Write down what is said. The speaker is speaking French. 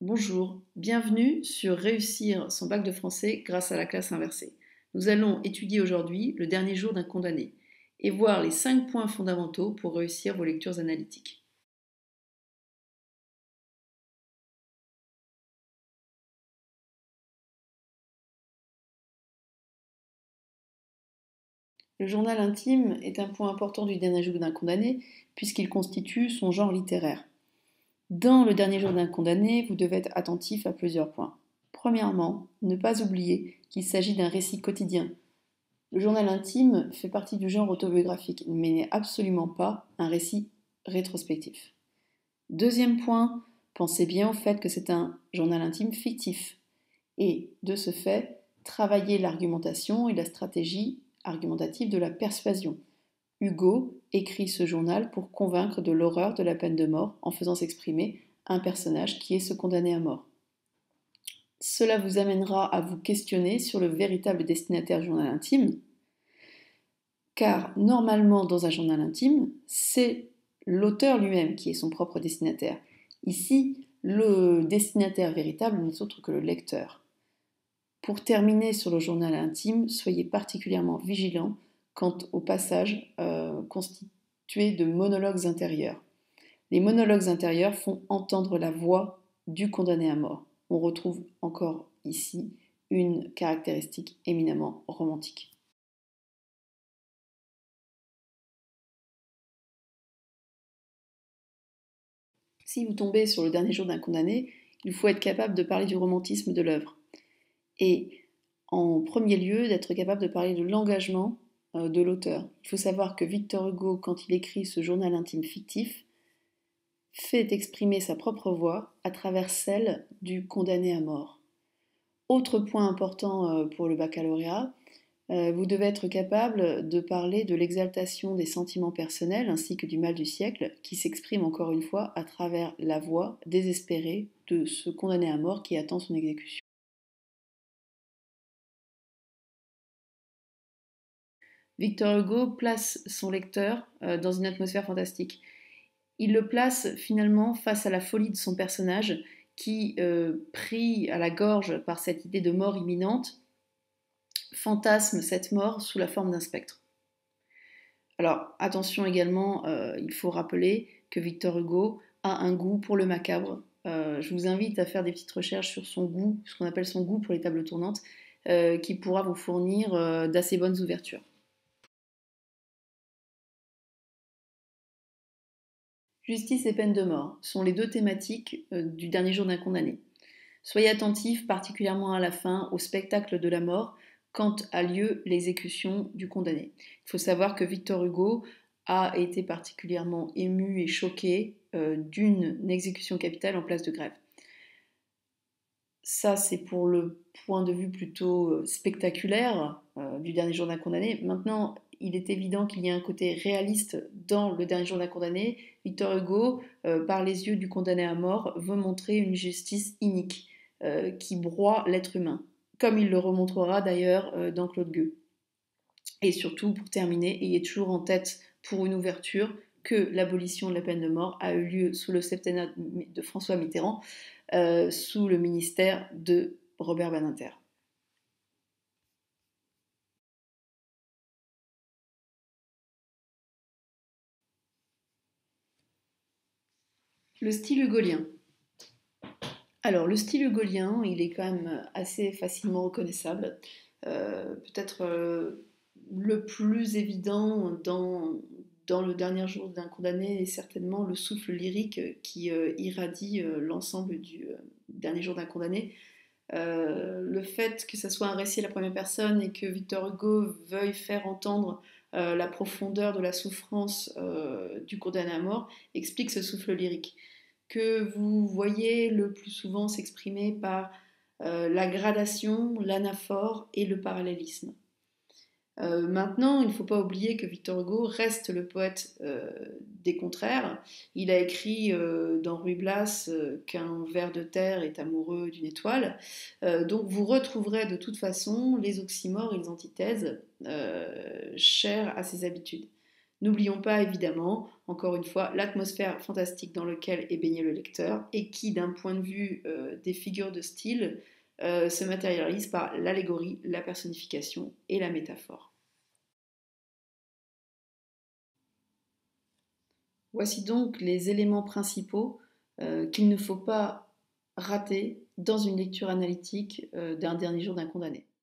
Bonjour, bienvenue sur Réussir son bac de français grâce à la classe inversée. Nous allons étudier aujourd'hui le dernier jour d'un condamné et voir les 5 points fondamentaux pour réussir vos lectures analytiques. Le journal intime est un point important du dernier jour d'un condamné puisqu'il constitue son genre littéraire. Dans le dernier jour d'un condamné, vous devez être attentif à plusieurs points. Premièrement, ne pas oublier qu'il s'agit d'un récit quotidien. Le journal intime fait partie du genre autobiographique, mais n'est absolument pas un récit rétrospectif. Deuxième point, pensez bien au fait que c'est un journal intime fictif. Et, de ce fait, travaillez l'argumentation et la stratégie argumentative de la persuasion. Hugo écrit ce journal pour convaincre de l'horreur de la peine de mort en faisant s'exprimer un personnage qui est ce condamné à mort. Cela vous amènera à vous questionner sur le véritable destinataire du journal intime, car normalement dans un journal intime, c'est l'auteur lui-même qui est son propre destinataire. Ici, le destinataire véritable n'est autre que le lecteur. Pour terminer sur le journal intime, soyez particulièrement vigilant quant au passage constitué de monologues intérieurs. Les monologues intérieurs font entendre la voix du condamné à mort. On retrouve encore ici une caractéristique éminemment romantique. Si vous tombez sur le dernier jour d'un condamné, il faut être capable de parler du romantisme de l'œuvre. Et en premier lieu, d'être capable de parler de l'engagement de l'auteur. Il faut savoir que Victor Hugo, quand il écrit ce journal intime fictif, fait exprimer sa propre voix à travers celle du condamné à mort. Autre point important pour le baccalauréat, vous devez être capable de parler de l'exaltation des sentiments personnels ainsi que du mal du siècle qui s'exprime encore une fois à travers la voix désespérée de ce condamné à mort qui attend son exécution. Victor Hugo place son lecteur dans une atmosphère fantastique. Il le place finalement face à la folie de son personnage qui, pris à la gorge par cette idée de mort imminente, fantasme cette mort sous la forme d'un spectre. Alors attention également, il faut rappeler que Victor Hugo a un goût pour le macabre. Je vous invite à faire des petites recherches sur son goût, ce qu'on appelle son goût pour les tables tournantes, qui pourra vous fournir d'assez bonnes ouvertures. Justice et peine de mort sont les deux thématiques du dernier jour d'un condamné. Soyez attentifs particulièrement à la fin au spectacle de la mort quand a lieu l'exécution du condamné. Il faut savoir que Victor Hugo a été particulièrement ému et choqué d'une exécution capitale en place de grève. Ça, c'est pour le point de vue plutôt spectaculaire du dernier jour d'un condamné. Maintenant, il est évident qu'il y a un côté réaliste dans le dernier jour d'un condamné. Victor Hugo, par les yeux du condamné à mort, veut montrer une justice inique qui broie l'être humain, comme il le remontrera d'ailleurs dans Claude Gueux. Et surtout, pour terminer, ayez toujours en tête pour une ouverture que l'abolition de la peine de mort a eu lieu sous le septennat de François Mitterrand, sous le ministère de Robert Badinter. Le style hugolien. Alors, le style hugolien, il est quand même assez facilement reconnaissable. Peut-être le plus évident dans le dernier jour d'un condamné est certainement le souffle lyrique qui irradie l'ensemble du dernier jour d'un condamné. Le fait que ça soit un récit à la première personne et que Victor Hugo veuille faire entendre la profondeur de la souffrance du condamné à mort explique ce souffle lyrique que vous voyez le plus souvent s'exprimer par la gradation, l'anaphore et le parallélisme. Maintenant, il ne faut pas oublier que Victor Hugo reste le poète des contraires. Il a écrit dans Ruy Blas qu'un ver de terre est amoureux d'une étoile. Donc vous retrouverez de toute façon les oxymores et les antithèses chères à ses habitudes. N'oublions pas évidemment, encore une fois, l'atmosphère fantastique dans laquelle est baigné le lecteur et qui, d'un point de vue des figures de style, se matérialise par l'allégorie, la personnification et la métaphore. Voici donc les éléments principaux qu'il ne faut pas rater dans une lecture analytique d'un dernier jour d'un condamné.